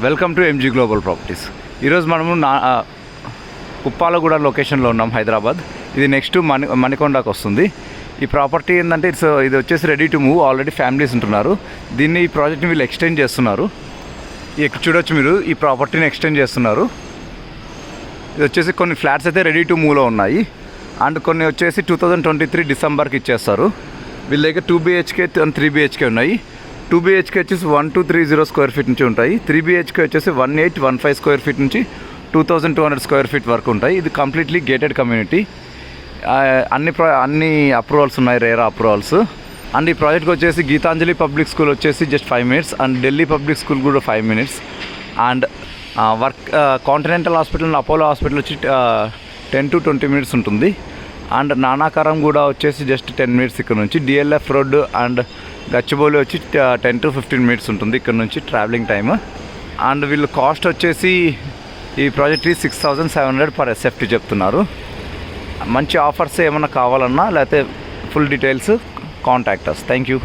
Welcome to MG global properties. ఈరోజు మనము పుప్పాలగూడ లొకేషన్లో ఉన్నాం, హైదరాబాద్. ఇది నెక్స్ట్ మణికొండకు వస్తుంది. ఈ ప్రాపర్టీ ఏంటంటే ఇది వచ్చేసి ready to move. Already families ఉంటున్నారు. ఈ ప్రాజెక్ట్ని వీళ్ళు ఎక్స్టెండ్ చేస్తున్నారు. చూడొచ్చు మీరు, ఈ ప్రాపర్టీని ఎక్స్టెండ్ చేస్తున్నారు. ఇది వచ్చేసి కొన్ని ఫ్లాట్స్ అయితే రెడీ టు మూవ్లో ఉన్నాయి, అండ్ కొన్ని వచ్చేసి 2023 డిసెంబర్కి ఇచ్చేస్తారు. వీళ్ళ దగ్గర 2 BHK అండ్ 3 BHK ఉన్నాయి. 2 BHK వచ్చేసి 1230 స్క్వేర్ ఫీట్ నుంచి ఉంటాయి. 3 BHK వచ్చేసి 1815 స్క్వేర్ ఫీట్ నుంచి 2200 స్క్వేర్ ఫీట్ వరకు ఉంటాయి. ఇది కంప్లీట్లీ గేటెడ్ కమ్యూనిటీ. అన్ని అప్రూవల్స్ ఉన్నాయి, రేరా అప్రూవల్స్. అండ్ ఈ ప్రాజెక్ట్కి వచ్చేసి గీతాంజలి పబ్లిక్ స్కూల్ వచ్చేసి just 5 minutes, and Delhi public school కూడా 5 minutes, and continental hospital and Apollo hospital వచ్చి 10 to 20 minutes ఉంటుంది. అండ్ నానాకరం కూడా వచ్చేసి జస్ట్ 10 minutes ఇక్కడ నుంచి. DLF రోడ్డు అండ్ గచ్చిబౌలి వచ్చి 10 to 15 minutes ఉంటుంది ఇక్కడ నుంచి ట్రావెలింగ్ టైమ్. అండ్ వీళ్ళు కాస్ట్ వచ్చేసి ఈ ప్రాజెక్ట్కి 6700 per SFT చెప్తున్నారు. మంచి ఆఫర్స్ ఏమైనా కావాలన్నా లేకపోతే full details contact us. Thank you.